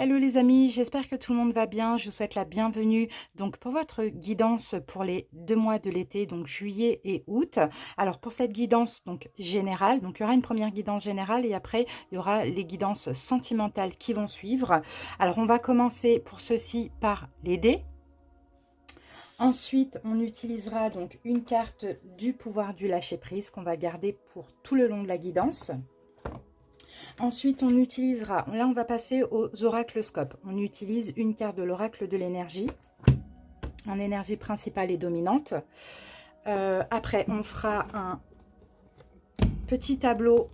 Hello les amis, j'espère que tout le monde va bien. Je vous souhaite la bienvenue donc pour votre guidance pour les 2 mois de l'été, donc juillet et août. Alors pour cette guidance donc générale, donc il y aura une première guidance générale et après il y aura les guidances sentimentales qui vont suivre. Alors on va commencer pour ceci par les dés. Ensuite, on utilisera donc une carte du pouvoir du lâcher-prise qu'on va garder pour tout le long de la guidance. Ensuite, on utilisera, là on va passer aux oraclescopes. On utilise une carte de l'oracle de l'énergie, en énergie principale et dominante. Après, on fera un petit tableau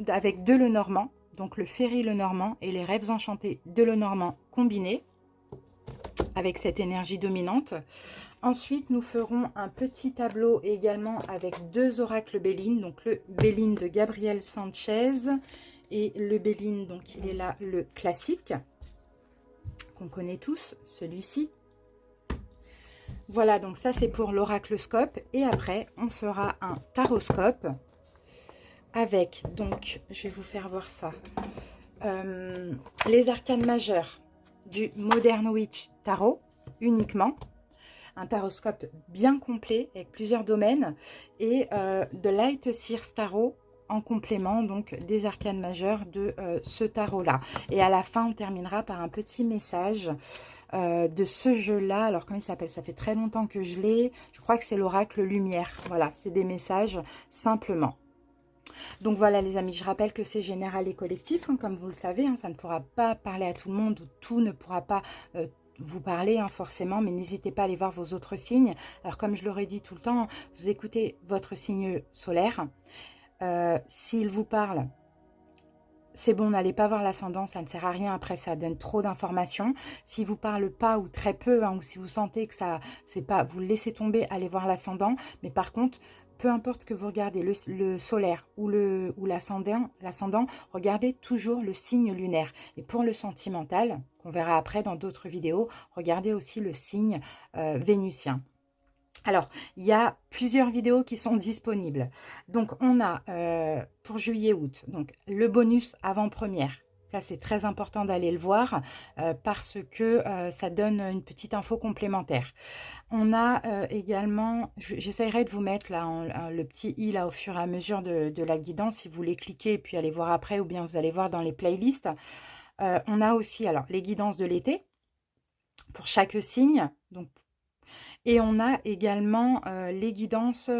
avec de Lenormand, donc le Féry Lenormand et les rêves enchantés de Lenormand combinés avec cette énergie dominante. Ensuite, nous ferons un petit tableau également avec 2 oracles Béline, donc le Béline de Gabriel Sanchez et le Béline, donc il est là, le classique, qu'on connaît tous, celui-ci. Voilà, donc ça c'est pour l'oraclescope. Et après, on fera un taroscope avec, donc, je vais vous faire voir ça, les arcanes majeures du Modern Witch Tarot uniquement. Un taroscope bien complet avec plusieurs domaines et de Light Seers Tarot en complément donc des arcanes majeures de ce tarot là. Et à la fin on terminera par un petit message de ce jeu là. Alors comment il s'appelle? Ça fait très longtemps que je l'ai. Je crois que c'est l'oracle lumière. Voilà, c'est des messages simplement. Donc voilà les amis, je rappelle que c'est général et collectif, hein, comme vous le savez, hein, ça ne pourra pas parler à tout le monde, ou tout ne pourra pas vous parler hein, forcément, mais n'hésitez pas à aller voir vos autres signes. Alors comme je l'aurais dit tout le temps, vous écoutez votre signe solaire. S'il vous parle, c'est bon, n'allez pas voir l'ascendant, ça ne sert à rien, après ça donne trop d'informations. S'il ne vous parle pas ou très peu, hein, ou si vous sentez que ça, c'est pas, vous le laissez tomber, allez voir l'ascendant. Mais par contre, peu importe que vous regardez le solaire ou l'ascendant, regardez toujours le signe lunaire. Et pour le sentimental, qu'on verra après dans d'autres vidéos, regardez aussi le signe vénusien. Alors, il y a plusieurs vidéos qui sont disponibles. Donc, on a pour juillet-août, donc le bonus avant-première. Ça, c'est très important d'aller le voir parce que ça donne une petite info complémentaire. On a également, j'essaierai de vous mettre là le petit i là au fur et à mesure de la guidance, si vous voulez cliquer et puis aller voir après, ou bien vous allez voir dans les playlists. On a aussi alors les guidances de l'été pour chaque signe. Donc, et on a également les guidances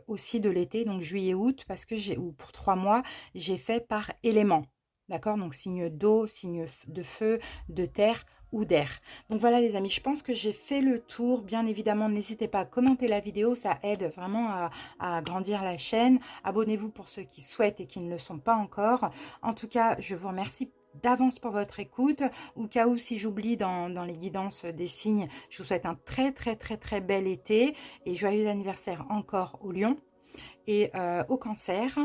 aussi de l'été, donc juillet-août, parce que ou pour 3 mois, j'ai fait par élément. D'accord? Donc signe d'eau, signe de feu, de terre ou d'air. Donc voilà les amis, je pense que j'ai fait le tour. Bien évidemment, n'hésitez pas à commenter la vidéo, ça aide vraiment à agrandir la chaîne. Abonnez-vous pour ceux qui souhaitent et qui ne le sont pas encore. En tout cas, je vous remercie d'avance pour votre écoute. Au cas où, si j'oublie dans les guidances des signes, je vous souhaite un très très très très bel été et joyeux anniversaire encore au Lion et au Cancer.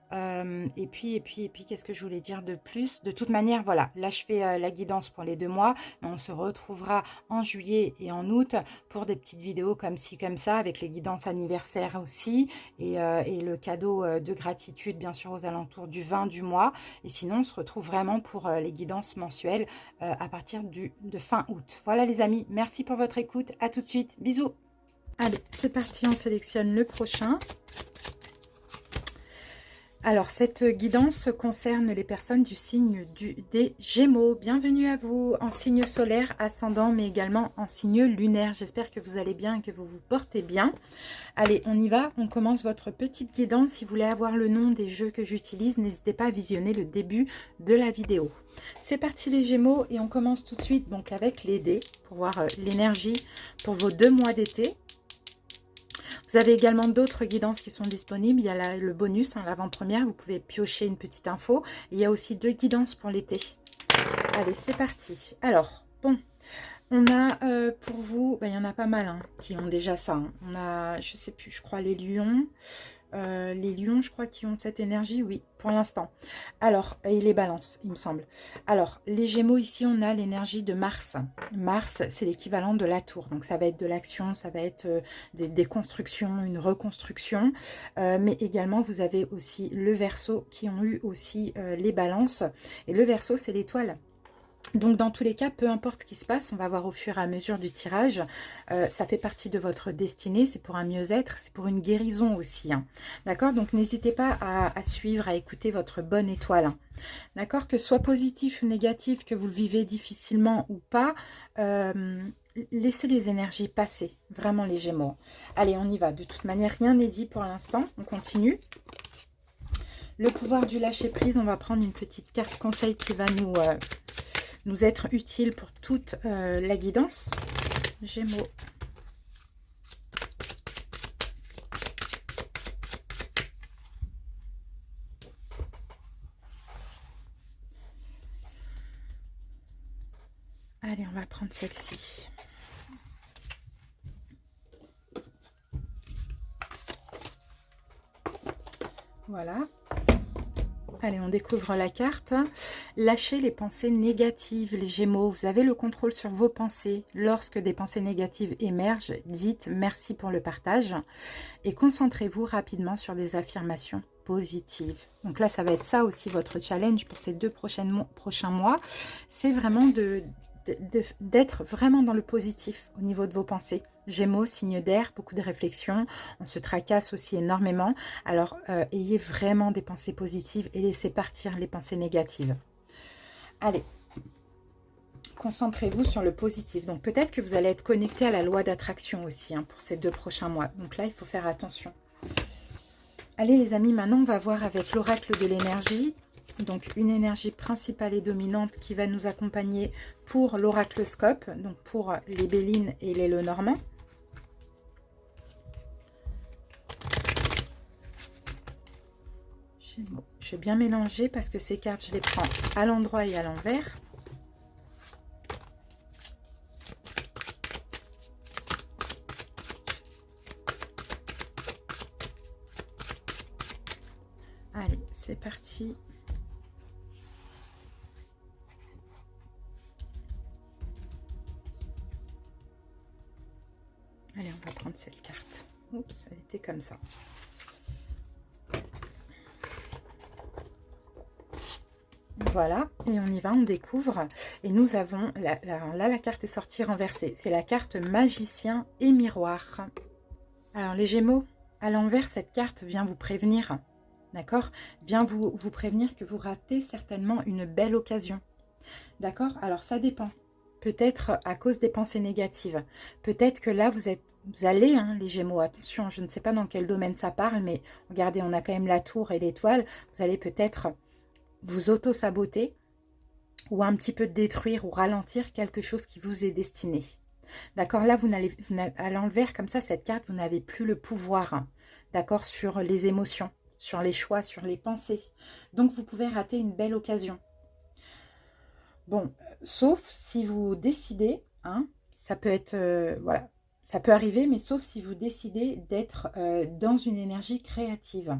Et puis, qu'est-ce que je voulais dire de plus? De toute manière, voilà, là je fais la guidance pour les 2 mois, mais on se retrouvera en juillet et en août pour des petites vidéos comme ci, comme ça, avec les guidances anniversaires aussi, et le cadeau de gratitude, bien sûr, aux alentours du 20 du mois. Et sinon, on se retrouve vraiment pour les guidances mensuelles à partir de fin août. Voilà les amis, merci pour votre écoute, à tout de suite, bisous. Allez, c'est parti, on sélectionne le prochain. Alors, cette guidance concerne les personnes du signe des Gémeaux. Bienvenue à vous en signe solaire, ascendant, mais également en signe lunaire. J'espère que vous allez bien et que vous vous portez bien. Allez, on y va. On commence votre petite guidance. Si vous voulez avoir le nom des jeux que j'utilise, n'hésitez pas à visionner le début de la vidéo. C'est parti les Gémeaux et on commence tout de suite donc avec les dés pour voir l'énergie pour vos 2 mois d'été. Vous avez également d'autres guidances qui sont disponibles. Il y a le bonus, hein, l'avant-première. Vous pouvez piocher une petite info. Et il y a aussi 2 guidances pour l'été. Allez, c'est parti. Alors, bon, on a pour vous, il y en a pas mal hein, qui ont déjà ça. Hein. On a, je sais plus, je crois les lions. Les lions, je crois, qui ont cette énergie, oui, pour l'instant. Alors, et les balances, il me semble. Alors, les gémeaux, ici, on a l'énergie de Mars. Mars, c'est l'équivalent de la tour. Donc, ça va être de l'action, ça va être des constructions, une reconstruction. Mais également, vous avez aussi le Verseau qui ont eu aussi les balances. Et le Verseau, c'est l'étoile. Donc, dans tous les cas, peu importe ce qui se passe, on va voir au fur et à mesure du tirage. Ça fait partie de votre destinée, c'est pour un mieux-être, c'est pour une guérison aussi. Hein. D'accord? Donc, n'hésitez pas à suivre, à écouter votre bonne étoile. Hein. D'accord? Que ce soit positif ou négatif, que vous le vivez difficilement ou pas, laissez les énergies passer. Vraiment, les Gémeaux. Allez, on y va. De toute manière, rien n'est dit pour l'instant. On continue. Le pouvoir du lâcher-prise, on va prendre une petite carte conseil qui va nous être utile pour toute la guidance. Gémeaux. Allez, on va prendre celle-ci. Voilà. Allez, on découvre la carte. Lâchez les pensées négatives, les Gémeaux. Vous avez le contrôle sur vos pensées. Lorsque des pensées négatives émergent, dites merci pour le partage et concentrez-vous rapidement sur des affirmations positives. Donc là, ça va être ça aussi votre challenge pour ces 2 prochains mois. C'est vraiment d'être vraiment dans le positif au niveau de vos pensées. Gémeaux, signe d'air, beaucoup de réflexion, on se tracasse aussi énormément. Alors, ayez vraiment des pensées positives et laissez partir les pensées négatives. Allez, concentrez-vous sur le positif. Donc, peut-être que vous allez être connecté à la loi d'attraction aussi hein, pour ces 2 prochains mois. Donc là, il faut faire attention. Allez les amis, maintenant on va voir avec l'oracle de l'énergie. Donc une énergie principale et dominante qui va nous accompagner pour l'oracloscope, donc pour les Béline et les Lenormand. Je vais bien mélanger parce que ces cartes, je les prends à l'endroit et à l'envers. Allez, c'est parti. Allez, on va prendre cette carte. Oups, elle était comme ça. Voilà, et on y va, on découvre. Et nous avons, là la carte est sortie renversée. C'est la carte magicien et miroir. Alors les Gémeaux, à l'envers, cette carte vient vous prévenir. D'accord? Vient vous prévenir que vous ratez certainement une belle occasion. D'accord? Alors ça dépend. Peut-être à cause des pensées négatives. Peut-être que là, vous allez, hein, les Gémeaux, attention, je ne sais pas dans quel domaine ça parle, mais regardez, on a quand même la tour et l'étoile. Vous allez peut-être vous auto-saboter ou un petit peu détruire ou ralentir quelque chose qui vous est destiné. D'accord? Là, à l'envers, comme ça, cette carte, vous n'avez plus le pouvoir, hein, d'accord, sur les émotions, sur les choix, sur les pensées. Donc, vous pouvez rater une belle occasion. Bon, sauf si vous décidez, hein, ça peut être, voilà, ça peut arriver, mais sauf si vous décidez d'être dans une énergie créative.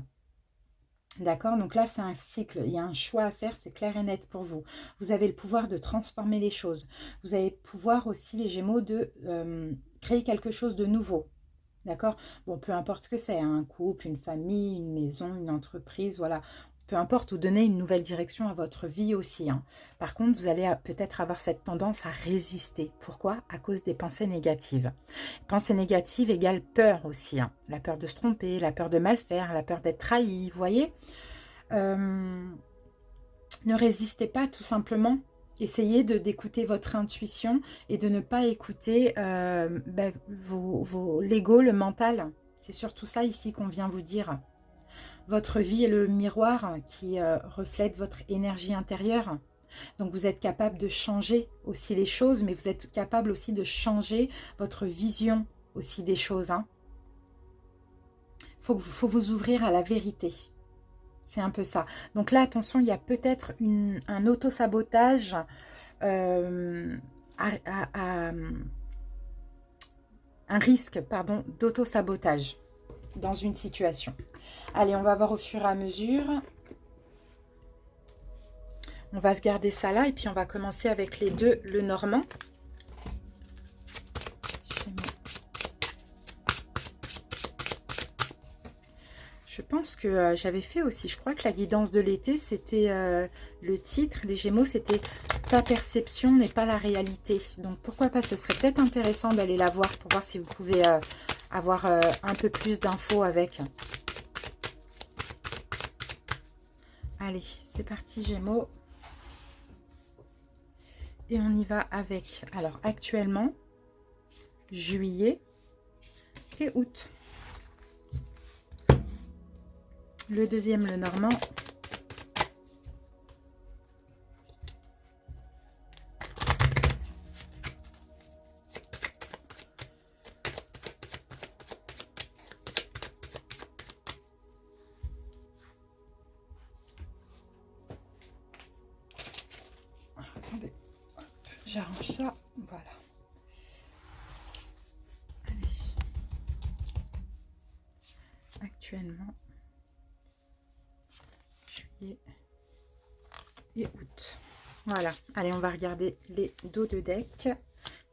D'accord? Donc là, c'est un cycle. Il y a un choix à faire, c'est clair et net pour vous. Vous avez le pouvoir de transformer les choses. Vous avez le pouvoir aussi, les Gémeaux, de créer quelque chose de nouveau. D'accord? Bon, peu importe ce que c'est, un couple, une famille, une maison, une entreprise, voilà. Peu importe, ou donner une nouvelle direction à votre vie aussi. Hein. Par contre, vous allez peut-être avoir cette tendance à résister. Pourquoi? À cause des pensées négatives. Pensées négatives égale peur aussi. Hein. La peur de se tromper, la peur de mal faire, la peur d'être trahi, vous voyez? Ne résistez pas, tout simplement. Essayez d'écouter votre intuition et de ne pas écouter l'ego, le mental. C'est surtout ça ici qu'on vient vous dire. Votre vie est le miroir qui reflète votre énergie intérieure. Donc vous êtes capable de changer aussi les choses, mais vous êtes capable aussi de changer votre vision aussi des choses. Hein. Faut vous ouvrir à la vérité. C'est un peu ça. Donc là, attention, il y a peut-être un auto-sabotage, un risque, pardon, d'auto-sabotage dans une situation. Allez, on va voir au fur et à mesure. On va se garder ça là et puis on va commencer avec les 2 Lenormand. Je pense que j'avais fait aussi, je crois que la guidance de l'été, c'était le titre, les Gémeaux, c'était ta perception n'est pas la réalité. Donc, pourquoi pas, ce serait peut-être intéressant d'aller la voir pour voir si vous pouvez avoir un peu plus d'infos avec. Allez, c'est parti Gémeaux. Et on y va avec, alors actuellement, juillet et août. Le deuxième, le normand. Attendez, j'arrange ça, voilà. Allez. Actuellement, juillet et août. Voilà, allez, on va regarder les dos de deck.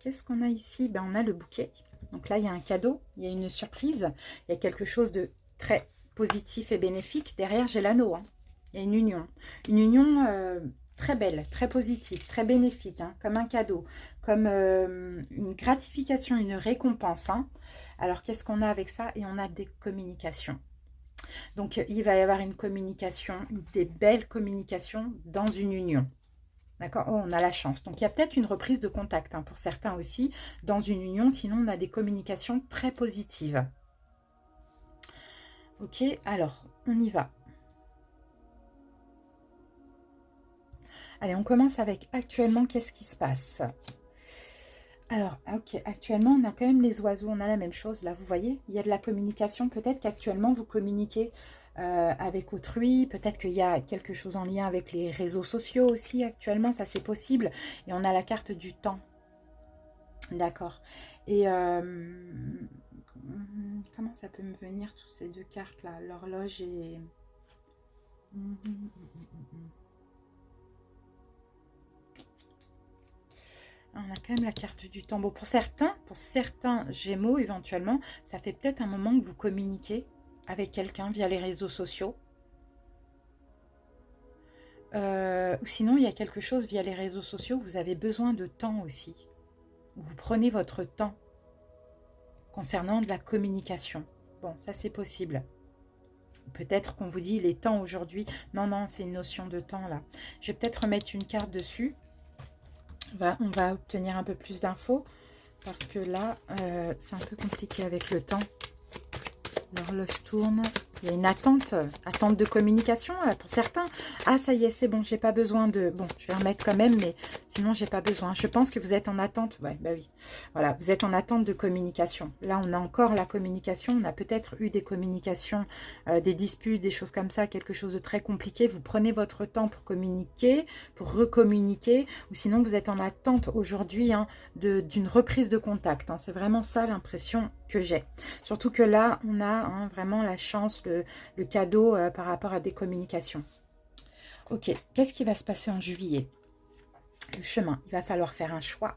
Qu'est-ce qu'on a ici? Ben, on a le bouquet. Donc là, il y a un cadeau, il y a une surprise, il y a quelque chose de très positif et bénéfique. Derrière, j'ai l'anneau. Hein. Il y a une union. Une union très belle, très positive, très bénéfique, hein, comme un cadeau, comme une gratification, une récompense. Hein. Alors, qu'est-ce qu'on a avec ça? Et on a des communications. Donc, il va y avoir une communication, des belles communications dans une union. D'accord? Oh, on a la chance. Donc, il y a peut-être une reprise de contact hein, pour certains aussi dans une union. Sinon, on a des communications très positives. Ok, alors, on y va. Allez, on commence avec actuellement, qu'est-ce qui se passe? Alors, ok, actuellement, on a quand même les oiseaux. On a la même chose, là, vous voyez? Il y a de la communication. Peut-être qu'actuellement, vous communiquez avec autrui. Peut-être qu'il y a quelque chose en lien avec les réseaux sociaux aussi. Actuellement, ça, c'est possible. Et on a la carte du temps. D'accord. Et comment ça peut me venir, toutes ces deux cartes-là? L'horloge et... On a quand même la carte du temps. Bon, pour certains Gémeaux, éventuellement, ça fait peut-être un moment que vous communiquez avec quelqu'un via les réseaux sociaux. Ou sinon, il y a quelque chose via les réseaux sociaux, vous avez besoin de temps aussi. Vous prenez votre temps concernant de la communication. Bon, ça c'est possible. Peut-être qu'on vous dit, il est temps aujourd'hui. Non, non, c'est une notion de temps là. Je vais peut-être remettre une carte dessus. On va obtenir un peu plus d'infos. Parce que là, c'est un peu compliqué avec le temps. L'horloge tourne. Il y a une attente de communication pour certains. Ah, ça y est, c'est bon, j'ai pas besoin de... Bon, je vais remettre quand même, mais sinon, j'ai pas besoin. Je pense que vous êtes en attente. Ouais, bah oui. Voilà, vous êtes en attente de communication. Là, on a encore la communication. On a peut-être eu des communications, des disputes, des choses comme ça, quelque chose de très compliqué. Vous prenez votre temps pour communiquer, pour recommuniquer, ou sinon, vous êtes en attente aujourd'hui hein, d'une reprise de contact. Hein. C'est vraiment ça l'impression que j'ai. Surtout que là, on a hein, vraiment la chance, le cadeau par rapport à des communications. Ok, qu'est-ce qui va se passer en juillet? Le chemin, il va falloir faire un choix.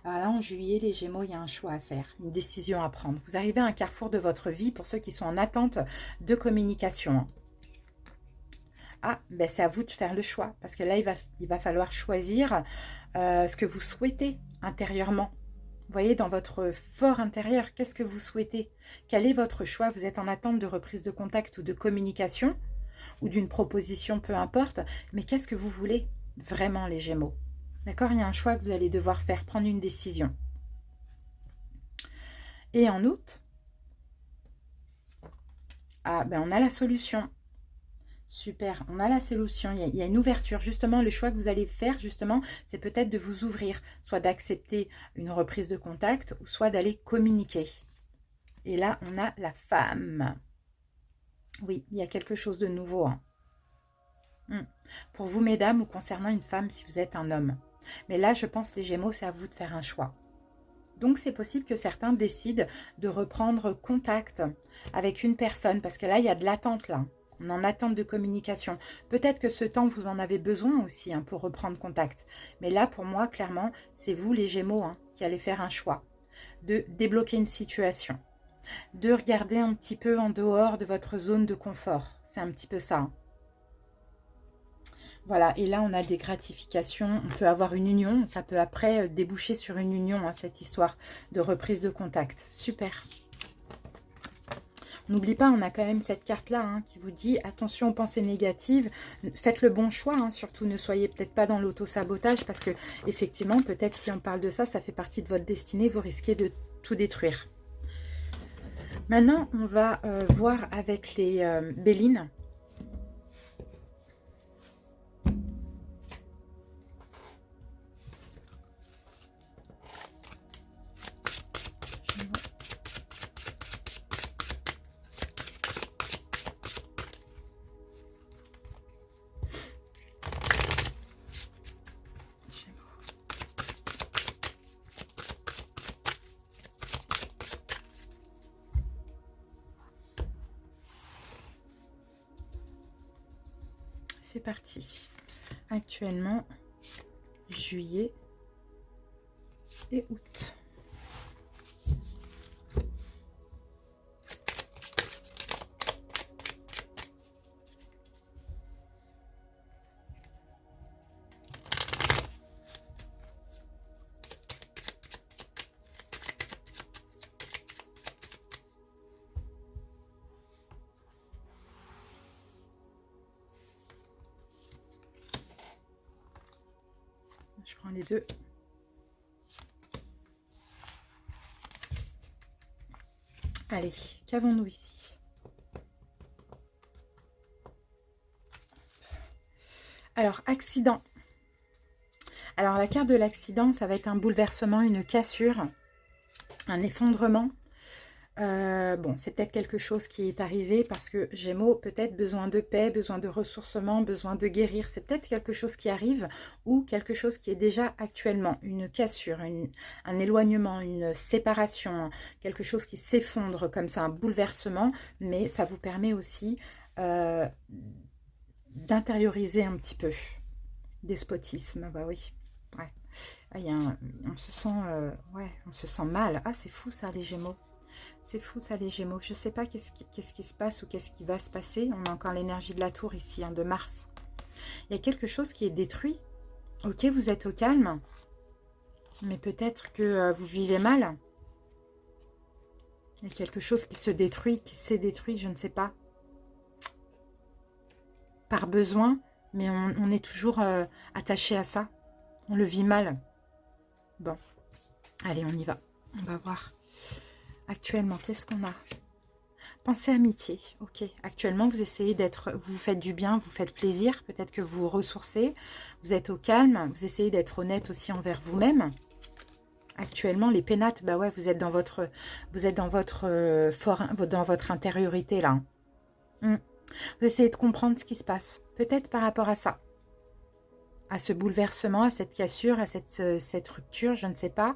Alors là, en juillet, les Gémeaux, il y a un choix à faire, une décision à prendre. Vous arrivez à un carrefour de votre vie pour ceux qui sont en attente de communication. Ah, ben c'est à vous de faire le choix, parce que là, il va falloir choisir ce que vous souhaitez intérieurement. Vous voyez, dans votre fort intérieur, qu'est-ce que vous souhaitez? Quel est votre choix? Vous êtes en attente de reprise de contact ou de communication ou d'une proposition, peu importe. Mais qu'est-ce que vous voulez vraiment, les Gémeaux? D'accord? Il y a un choix que vous allez devoir faire, prendre une décision. Et en août, ah, ben on a la solution. Super, on a la solution, il y a une ouverture. Justement, le choix que vous allez faire, justement, c'est peut-être de vous ouvrir, soit d'accepter une reprise de contact, ou soit d'aller communiquer. Et là, on a la femme. Oui, il y a quelque chose de nouveau. Hein. Pour vous, mesdames, ou concernant une femme, si vous êtes un homme. Mais là, je pense, les Gémeaux, c'est à vous de faire un choix. Donc, c'est possible que certains décident de reprendre contact avec une personne, parce que là, il y a de l'attente, là. On est en attente de communication. Peut-être que ce temps, vous en avez besoin aussi hein, pour reprendre contact. Mais là, pour moi, clairement, c'est vous, les Gémeaux, hein, qui allez faire un choix de débloquer une situation, de regarder un petit peu en dehors de votre zone de confort. C'est un petit peu ça. Hein. Voilà, et là on a des gratifications, on peut avoir une union, ça peut après déboucher sur une union, hein, cette histoire de reprise de contact. Super. N'oublie pas, on a quand même cette carte-là hein, qui vous dit attention aux pensées négatives, faites le bon choix, hein, surtout ne soyez peut-être pas dans l'auto-sabotage parce que effectivement, peut-être si on parle de ça, ça fait partie de votre destinée, vous risquez de tout détruire. Maintenant, on va voir avec les Bélines. C'est parti. Actuellement, juillet et août. Je prends les deux. Allez, qu'avons-nous ici? Alors, accident. Alors, la carte de l'accident, ça va être un bouleversement, une cassure, un effondrement. Bon, c'est peut-être quelque chose qui est arrivé parce que Gémeaux, peut-être besoin de paix, besoin de ressourcement, besoin de guérir. C'est peut-être quelque chose qui arrive ou quelque chose qui est déjà actuellement. Une cassure, un éloignement, une séparation, quelque chose qui s'effondre comme ça, un bouleversement. Mais ça vous permet aussi d'intérioriser un petit peu. Despotisme, bah oui. Ouais. Ah, on se sent, ouais, on se sent mal. Ah, c'est fou ça, les Gémeaux. C'est fou ça les Gémeaux. Je ne sais pas qu'est-ce qui se passe ou qu'est-ce qui va se passer. On a encore l'énergie de la tour ici, hein, de Mars. Il y a quelque chose qui est détruit. Ok, vous êtes au calme. Mais peut-être que vous vivez mal. Il y a quelque chose qui se détruit, qui s'est détruit, je ne sais pas. Par besoin, mais on est toujours attaché à ça. On le vit mal. Bon, allez, on y va. On va voir. Actuellement, qu'est-ce qu'on a? Pensée amitié, ok. Actuellement, vous essayez d'être, vous faites du bien, vous faites plaisir. Peut-être que vous vous ressourcez, vous êtes au calme. Vous essayez d'être honnête aussi envers vous-même. Actuellement, les pénates, bah ouais, vous êtes dans votre dans votre intériorité là. Vous essayez de comprendre ce qui se passe. Peut-être par rapport à ça, à ce bouleversement, à cette cassure, à cette rupture, je ne sais pas.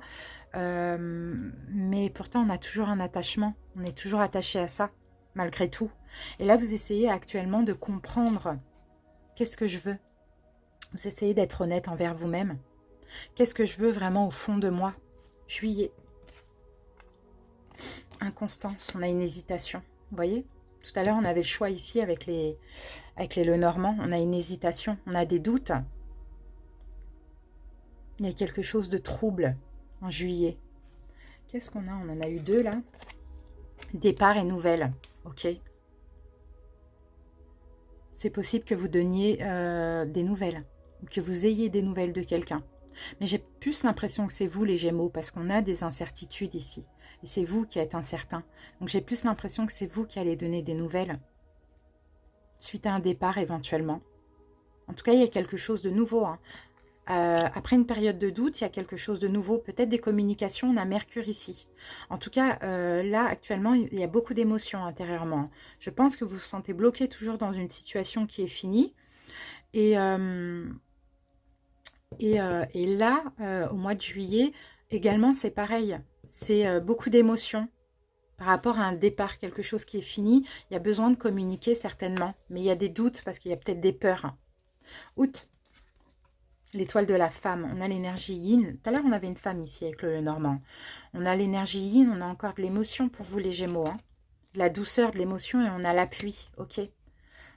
Mais pourtant, on a toujours un attachement. On est toujours attaché à ça, malgré tout. Et là, vous essayez actuellement de comprendre qu'est-ce que je veux. Vous essayez d'être honnête envers vous-même. Qu'est-ce que je veux vraiment au fond de moi? Juillet. Inconstance, on a une hésitation. Vous voyez? Tout à l'heure, on avait le choix ici avec les Lenormand. On a une hésitation, on a des doutes. Il y a quelque chose de trouble en juillet. Qu'est-ce qu'on a? On en a eu deux là. Départ et nouvelles. Ok. C'est possible que vous donniez des nouvelles. Ou que vous ayez des nouvelles de quelqu'un. Mais j'ai plus l'impression que c'est vous les Gémeaux. Parce qu'on a des incertitudes ici. Et c'est vous qui êtes incertain. Donc j'ai plus l'impression que c'est vous qui allez donner des nouvelles. Suite à un départ éventuellement. En tout cas, il y a quelque chose de nouveau. Hein. Après une période de doute, il y a quelque chose de nouveau. Peut-être des communications, on a Mercure ici. En tout cas, là, actuellement, il y a beaucoup d'émotions intérieurement. Je pense que vous vous sentez bloqué toujours dans une situation qui est finie. Et là, au mois de juillet, également, c'est pareil. C'est beaucoup d'émotions par rapport à un départ, quelque chose qui est fini. Il y a besoin de communiquer certainement. Mais il y a des doutes parce qu'il y a peut-être des peurs. Août. L'étoile de la femme, on a l'énergie yin. Tout à l'heure, on avait une femme ici avec le Normand. On a l'énergie yin, on a encore de l'émotion pour vous les Gémeaux. Hein. De la douceur, de l'émotion et on a l'appui. Ok.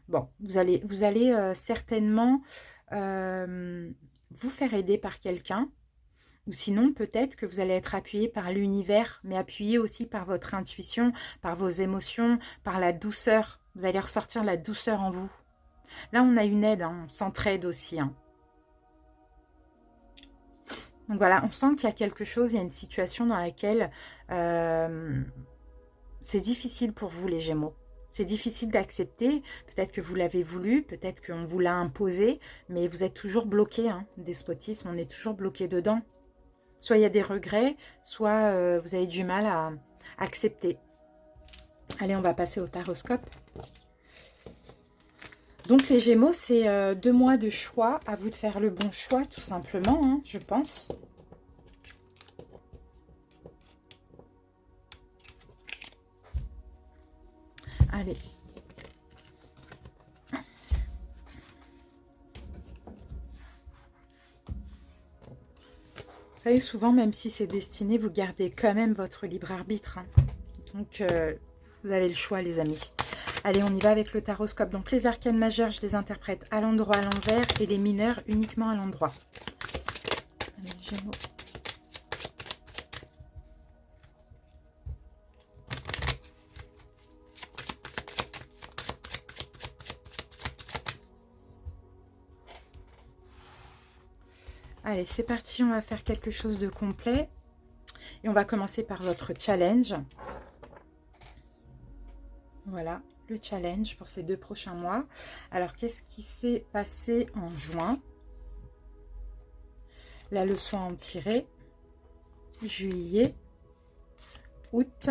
Bon, vous allez certainement vous faire aider par quelqu'un. Ou sinon, peut-être que vous allez être appuyé par l'univers, mais appuyé aussi par votre intuition, par vos émotions, par la douceur. Vous allez ressortir la douceur en vous. Là, on a une aide, hein, on s'entraide aussi. Hein. Donc voilà, on sent qu'il y a quelque chose, il y a une situation dans laquelle c'est difficile pour vous, les Gémeaux. C'est difficile d'accepter. Peut-être que vous l'avez voulu, peut-être qu'on vous l'a imposé, mais vous êtes toujours bloqué. Hein, despotisme, on est toujours bloqué dedans. Soit il y a des regrets, soit vous avez du mal à accepter. Allez, on va passer au taroscope. Donc les Gémeaux, c'est 2 mois de choix. À vous de faire le bon choix, tout simplement, hein, je pense. Allez. Vous savez, souvent, même si c'est destiné, vous gardez quand même votre libre arbitre. Hein. Donc, vous avez le choix, les amis. Allez, on y va avec le taroscope. Donc, les arcanes majeures, je les interprète à l'endroit, à l'envers, et les mineurs uniquement à l'endroit. Allez, Gémeaux. Allez, c'est parti, on va faire quelque chose de complet. Et on va commencer par votre challenge. Voilà, le challenge pour ces 2 prochains mois. Alors, qu'est-ce qui s'est passé en juin? La leçon à en tirer. Juillet, août.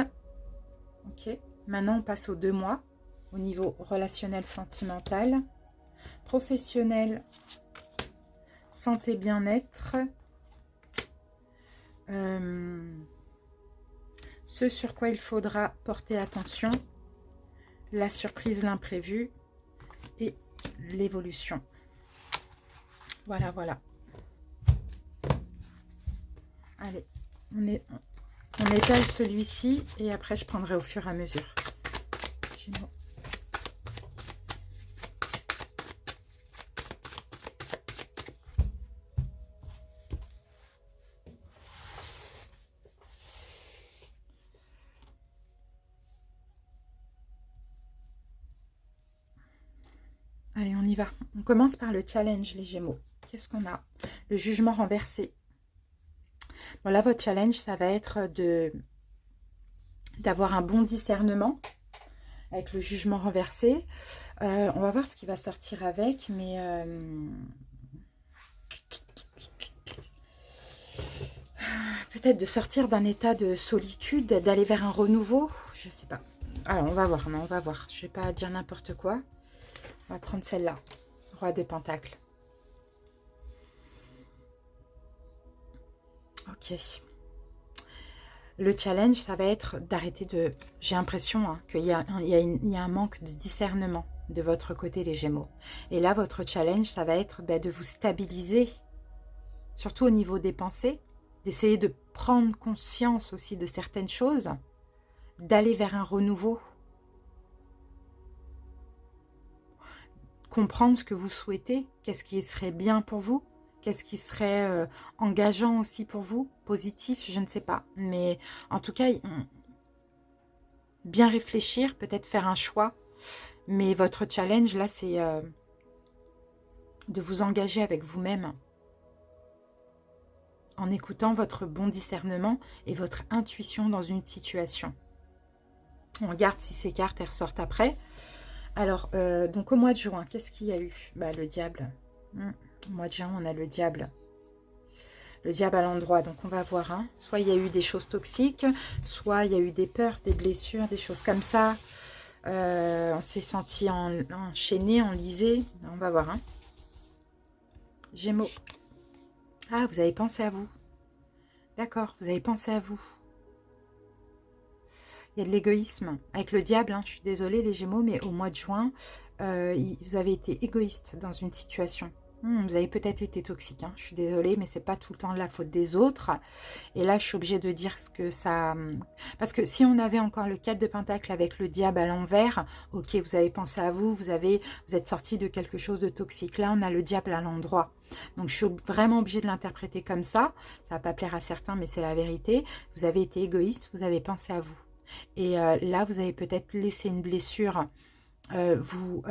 Ok, maintenant on passe aux 2 mois. Au niveau relationnel, sentimental, professionnel, santé, bien-être. Ce sur quoi il faudra porter attention. La surprise, l'imprévu et l'évolution. Voilà, voilà. Allez, on étale celui-ci et après je prendrai au fur et à mesure. Gémeaux. Allez, on y va. On commence par le challenge, les Gémeaux. Qu'est-ce qu'on a? Le jugement renversé. Bon, là, votre challenge, ça va être d'avoir un bon discernement avec le jugement renversé. On va voir ce qui va sortir avec, mais... peut-être de sortir d'un état de solitude, d'aller vers un renouveau. Je sais pas. Alors, on va voir. Non, on va voir. Je vais pas dire n'importe quoi. On va prendre celle-là. Roi de Pentacle. Ok. Le challenge, ça va être d'arrêter de... J'ai l'impression hein, qu'il y a un manque de discernement de votre côté, les Gémeaux. Et là, votre challenge, ça va être de vous stabiliser, surtout au niveau des pensées, d'essayer de prendre conscience aussi de certaines choses, d'aller vers un renouveau, comprendre ce que vous souhaitez, qu'est-ce qui serait bien pour vous, qu'est-ce qui serait engageant aussi pour vous, positif, je ne sais pas. Mais en tout cas, bien réfléchir, peut-être faire un choix. Mais votre challenge, là, c'est de vous engager avec vous-même en écoutant votre bon discernement et votre intuition dans une situation. On regarde si ces cartes elles ressortent après. Alors, donc au mois de juin, qu'est-ce qu'il y a eu? Le diable. Au mois de juin, on a le diable. Le diable à l'endroit, donc on va voir. Hein. Soit il y a eu des choses toxiques, soit il y a eu des peurs, des blessures, des choses comme ça. On s'est senti enchaîné, enlisé. On va voir. Hein. Gémeaux. Ah, vous avez pensé à vous. D'accord, vous avez pensé à vous. Il y a de l'égoïsme. Avec le diable, hein, je suis désolée les Gémeaux, mais au mois de juin, vous avez été égoïste dans une situation. Vous avez peut-être été toxique, hein. Je suis désolée, mais c'est pas tout le temps de la faute des autres. Et là, je suis obligée de dire ce que ça... Parce que si on avait encore le 4 de Pentacle avec le diable à l'envers, ok, vous avez pensé à vous, vous êtes sorti de quelque chose de toxique. Là, on a le diable à l'endroit. Donc, je suis vraiment obligée de l'interpréter comme ça. Ça va pas plaire à certains, mais c'est la vérité. Vous avez été égoïste, vous avez pensé à vous. Et là, vous avez peut-être laissé une blessure vous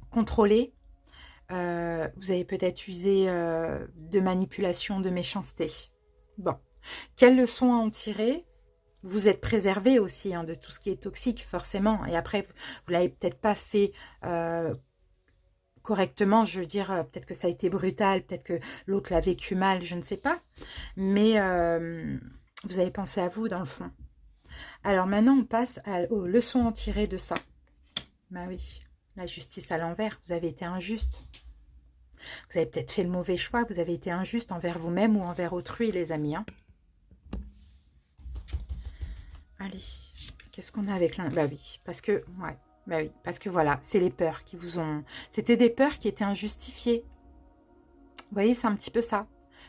contrôler. Vous avez peut-être usé de manipulation, de méchanceté. Bon, quelle leçon à en tirer? Vous êtes préservé aussi hein, de tout ce qui est toxique, forcément. Et après, vous ne l'avez peut-être pas fait correctement. Je veux dire, peut-être que ça a été brutal, peut-être que l'autre l'a vécu mal, je ne sais pas. Mais vous avez pensé à vous, dans le fond. Alors maintenant, on passe aux leçons à en tirer de ça. Bah oui, la justice à l'envers. Vous avez été injuste. Vous avez peut-être fait le mauvais choix, vous avez été injuste envers vous-même ou envers autrui, les amis. Hein. Allez, qu'est-ce qu'on a avec l'un? Bah oui, parce que, ouais, bah oui, parce que voilà, c'est les peurs qui vous ont... C'était des peurs qui étaient injustifiées. Vous voyez, c'est un petit peu ça.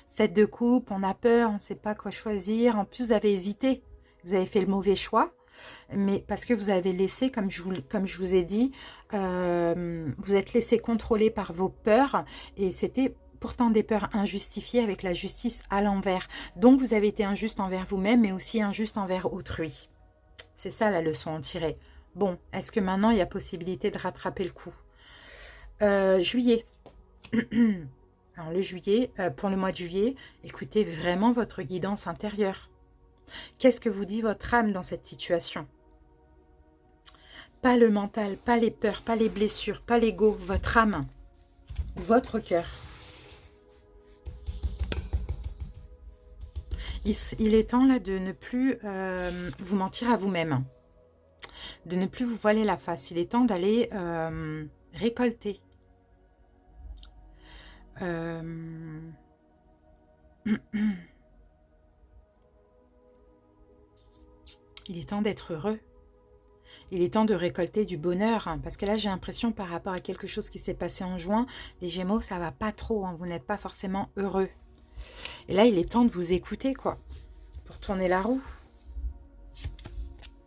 7 de coupe, on a peur, on ne sait pas quoi choisir. En plus, vous avez hésité. Vous avez fait le mauvais choix. Mais parce que vous avez laissé, comme je vous ai dit, vous êtes laissé contrôler par vos peurs et c'était pourtant des peurs injustifiées avec la justice à l'envers. Donc vous avez été injuste envers vous-même mais aussi injuste envers autrui. C'est ça la leçon à tirer. Bon, est-ce que maintenant il y a possibilité de rattraper le coup? Juillet. Alors le juillet, pour le mois de juillet, écoutez vraiment votre guidance intérieure. Qu'est-ce que vous dit votre âme dans cette situation? Pas le mental, pas les peurs, pas les blessures, pas l'ego, votre âme, votre cœur. Il est temps là de ne plus vous mentir à vous-même, de ne plus vous voiler la face. Il est temps d'aller récolter. Il est temps d'être heureux. Il est temps de récolter du bonheur. Hein, parce que là, j'ai l'impression, par rapport à quelque chose qui s'est passé en juin, les Gémeaux, ça va pas trop. Hein, vous n'êtes pas forcément heureux. Et là, il est temps de vous écouter, quoi. Pour tourner la roue.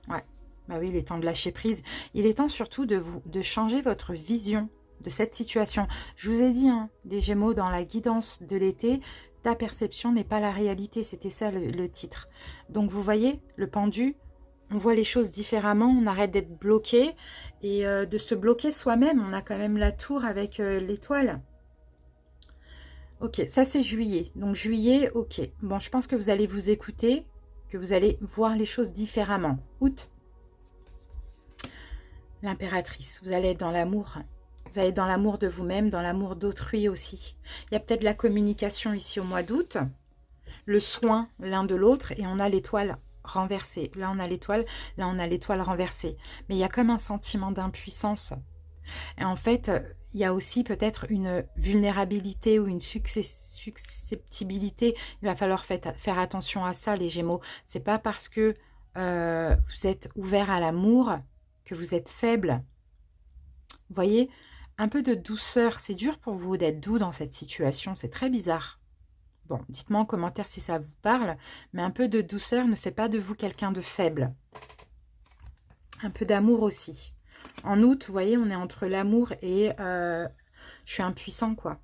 Ouais. Bah oui, il est temps de lâcher prise. Il est temps surtout de changer votre vision de cette situation. Je vous ai dit, hein, les Gémeaux, dans la guidance de l'été, ta perception n'est pas la réalité. C'était ça le titre. Donc, vous voyez, le pendu... On voit les choses différemment, on arrête d'être bloqué et de se bloquer soi-même. On a quand même la tour avec l'étoile. Ok, ça c'est juillet. Donc juillet, ok. Bon, je pense que vous allez vous écouter, que vous allez voir les choses différemment. Août. L'impératrice, vous allez être dans l'amour. Vous allez être dans l'amour de vous-même, dans l'amour d'autrui aussi. Il y a peut-être la communication ici au mois d'août, le soin l'un de l'autre et on a l'étoile renversée. Là, on a l'étoile, là, on a l'étoile renversée. Mais il y a comme un sentiment d'impuissance. Et en fait, il y a aussi peut-être une vulnérabilité ou une susceptibilité. Il va falloir faire attention à ça, les Gémeaux. C'est pas parce que vous êtes ouvert à l'amour que vous êtes faible. Vous voyez, un peu de douceur. C'est dur pour vous d'être doux dans cette situation. C'est très bizarre. Bon, dites-moi en commentaire si ça vous parle, mais un peu de douceur ne fait pas de vous quelqu'un de faible. Un peu d'amour aussi. En août, vous voyez, on est entre l'amour et je suis impuissant, quoi.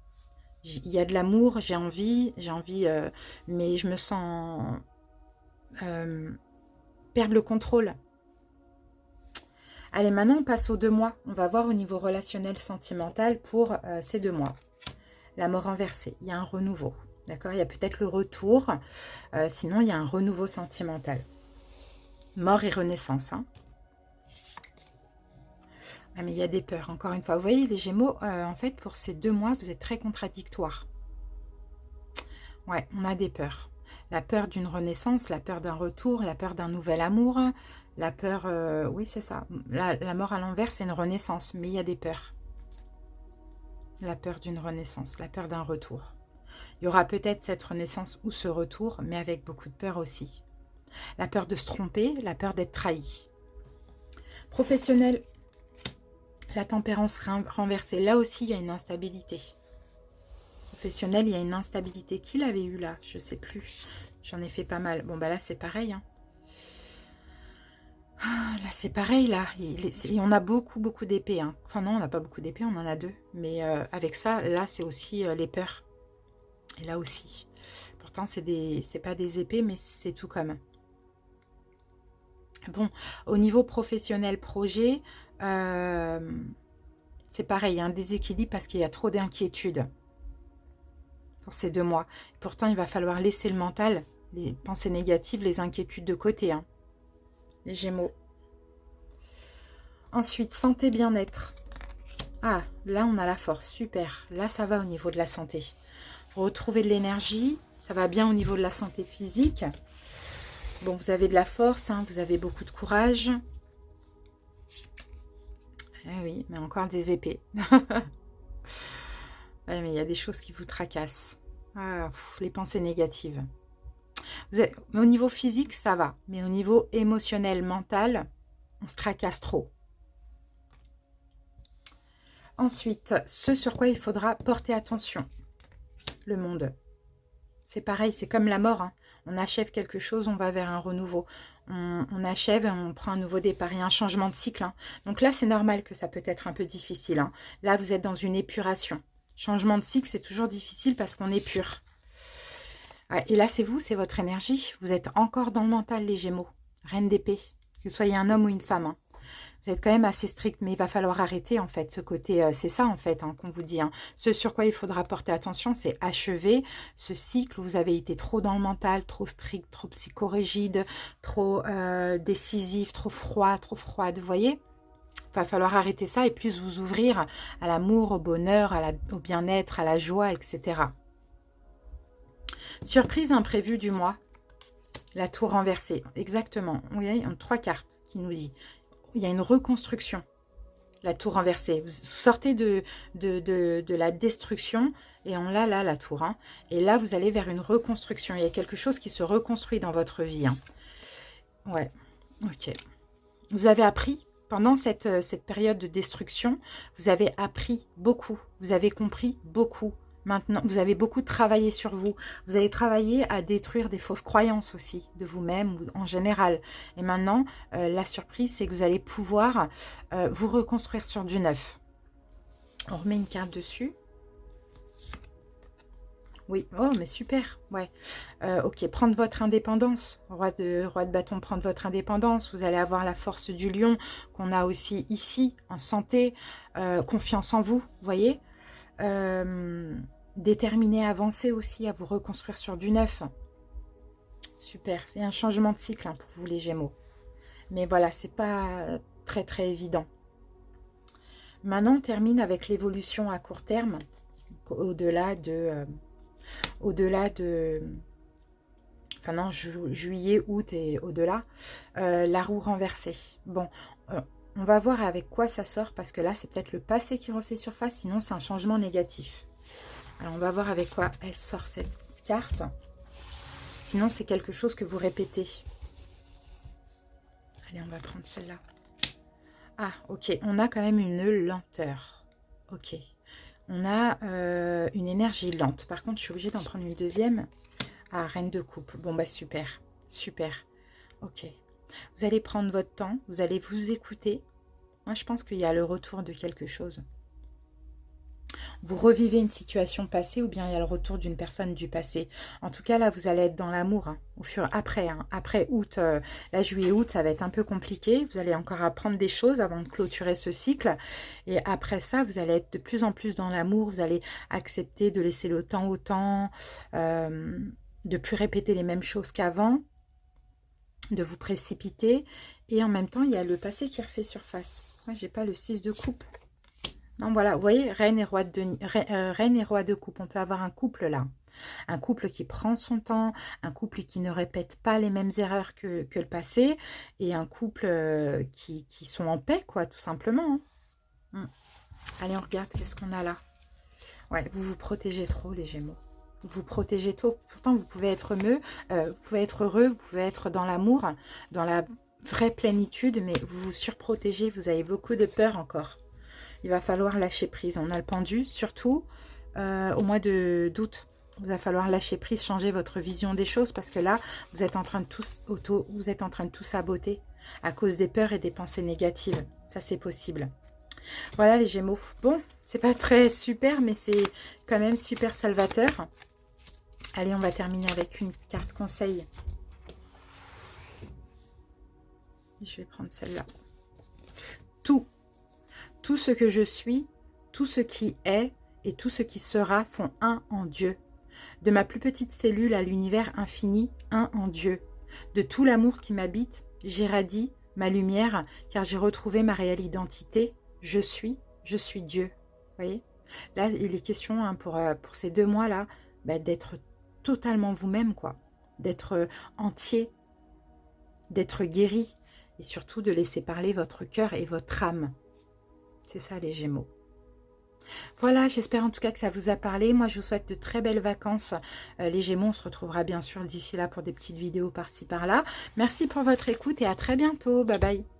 Il y a de l'amour, j'ai envie, mais je me sens perdre le contrôle. Allez, maintenant, on passe aux 2 mois. On va voir au niveau relationnel, sentimental pour ces 2 mois. La mort inversée, il y a un renouveau. D'accord, il y a peut-être le retour. Sinon, il y a un renouveau sentimental. Mort et renaissance. Hein. Ah, mais il y a des peurs, encore une fois. Vous voyez, les Gémeaux, en fait, pour ces 2 mois, vous êtes très contradictoires. Ouais, on a des peurs. La peur d'une renaissance, la peur d'un retour, la peur d'un nouvel amour. La peur, oui, c'est ça. La mort à l'envers, c'est une renaissance, mais il y a des peurs. La peur d'une renaissance, la peur d'un retour. Il y aura peut-être cette renaissance ou ce retour, mais avec beaucoup de peur aussi. La peur de se tromper, la peur d'être trahi. Professionnel, La tempérance renversée. Là aussi, il y a une instabilité. Professionnelle, il y a une instabilité. Qui l'avait eu là? Je ne sais plus. J'en ai fait pas mal. Bon, bah là, c'est pareil. Hein. Ah, là, c'est pareil, là. Et on a beaucoup d'épées. Hein. Enfin, non, on n'a pas beaucoup d'épées, on en a 2. Mais avec ça, là, c'est aussi les peurs. Et là aussi. Pourtant, c'est pas des épées, mais c'est tout comme. Bon, au niveau professionnel, projet, c'est pareil, il y a un déséquilibre parce qu'il y a trop d'inquiétudes pour ces 2 mois. Pourtant, il va falloir laisser le mental, les pensées négatives, les inquiétudes de côté. Hein. Les Gémeaux. Ensuite, santé, bien-être. Ah, là, on a la force. Super. Là, ça va au niveau de la santé. Retrouver de l'énergie. Ça va bien au niveau de la santé physique. Bon, vous avez de la force. Hein, vous avez beaucoup de courage. Eh oui, mais encore des épées. Ouais, mais il y a des choses qui vous tracassent. Ah, les pensées négatives. Au niveau physique, ça va. Mais au niveau émotionnel, mental, on se tracasse trop. Ensuite, ce sur quoi il faudra porter attention. Le monde. C'est pareil, c'est comme la mort. Hein. On achève quelque chose, on va vers un renouveau. On achève et on prend un nouveau départ. Il y a un changement de cycle. Hein. Donc là, c'est normal que ça peut être un peu difficile. Hein. Là, vous êtes dans une épuration. Changement de cycle, c'est toujours difficile parce qu'on est pur. Et là, c'est vous, c'est votre énergie. Vous êtes encore dans le mental, les Gémeaux. Reine d'épée. Que vous soyez un homme ou une femme. Hein. Vous êtes quand même assez strict, mais il va falloir arrêter, en fait, ce côté... c'est ça, en fait, hein, qu'on vous dit. Hein. Ce sur quoi il faudra porter attention, c'est achever ce cycle où vous avez été trop dans le mental, trop strict, trop psychorigide, trop décisif, trop froide, vous voyez? Il va falloir arrêter ça et plus vous ouvrir à l'amour, au bonheur, au bien-être, à la joie, etc. Surprise imprévue du mois. La tour renversée. Exactement. Vous voyez, on a 3 cartes qui nous dit. Il y a une reconstruction. La tour renversée. Vous sortez de la destruction et on l'a là, la tour. Hein. Et là, vous allez vers une reconstruction. Il y a quelque chose qui se reconstruit dans votre vie. Hein. Ouais. Ok. Vous avez appris. Pendant cette période de destruction, vous avez appris beaucoup. Vous avez compris beaucoup. Maintenant, vous avez beaucoup travaillé sur vous. Vous avez travaillé à détruire des fausses croyances aussi, de vous-même ou en général. Et maintenant, la surprise, c'est que vous allez pouvoir vous reconstruire sur du neuf. On remet une carte dessus. Oui, oh, mais super, ouais. Ok, prendre votre indépendance. Roi de bâton, prendre votre indépendance. Vous allez avoir la force du lion qu'on a aussi ici, en santé. Confiance en vous, vous voyez. Déterminé à avancer aussi, à vous reconstruire sur du neuf. Super, c'est un changement de cycle hein, pour vous les Gémeaux. Mais voilà, c'est pas très évident. Maintenant, on termine avec l'évolution à court terme, au-delà de... Enfin non, juillet, août et au-delà, la roue renversée. Bon, on va voir avec quoi ça sort, parce que là, c'est peut-être le passé qui refait surface, sinon c'est un changement négatif. Alors, on va voir avec quoi elle sort cette carte. Sinon, c'est quelque chose que vous répétez. Allez, on va prendre celle-là. Ah, ok. On a quand même une lenteur. Ok. On a une énergie lente. Par contre, je suis obligée d'en prendre une deuxième. Ah, reine de coupe. Bon, bah super. Super. Ok. Vous allez prendre votre temps. Vous allez vous écouter. Moi, je pense qu'il y a le retour de quelque chose. Vous revivez une situation passée ou bien il y a le retour d'une personne du passé. En tout cas, là, vous allez être dans l'amour hein, au fur après. Hein. Après août, là, juillet-août, ça va être un peu compliqué. Vous allez encore apprendre des choses avant de clôturer ce cycle. Et après ça, vous allez être de plus en plus dans l'amour. Vous allez accepter de laisser le temps au temps, de plus répéter les mêmes choses qu'avant, de vous précipiter. Et en même temps, il y a le passé qui refait surface. Moi, j'ai pas le 6 de coupe. Non, voilà, vous voyez, reine et roi de coupe. On peut avoir un couple là. Un couple qui prend son temps, un couple qui ne répète pas les mêmes erreurs que le passé, et un couple qui sont en paix, quoi, tout simplement. Hein. Allez, on regarde, qu'est-ce qu'on a là? Ouais, vous vous protégez trop, les Gémeaux. Vous vous protégez trop. Pourtant, vous pouvez être vous pouvez être heureux, vous pouvez être dans l'amour, dans la vraie plénitude, mais vous vous surprotégez, vous avez beaucoup de peur encore. Il va falloir lâcher prise. On a le pendu, surtout au mois d'août. Il va falloir lâcher prise, changer votre vision des choses parce que là, vous êtes en train de tout saboter à cause des peurs et des pensées négatives. Ça, c'est possible. Voilà les Gémeaux. Bon, c'est pas très super, mais c'est quand même super salvateur. Allez, on va terminer avec une carte conseil. Je vais prendre celle-là. Tout ce que je suis, tout ce qui est et tout ce qui sera font un en Dieu. De ma plus petite cellule à l'univers infini, un en Dieu. De tout l'amour qui m'habite, j'irradie ma lumière, car j'ai retrouvé ma réelle identité. Je suis Dieu. Vous voyez? Là, il est question hein, pour ces 2 mois-là, bah, d'être totalement vous-même, quoi. D'être entier, d'être guéri, et surtout de laisser parler votre cœur et votre âme. C'est ça les Gémeaux. Voilà, j'espère en tout cas que ça vous a parlé. Moi, je vous souhaite de très belles vacances. Les Gémeaux, on se retrouvera bien sûr d'ici là pour des petites vidéos par-ci par-là. Merci pour votre écoute et à très bientôt. Bye bye.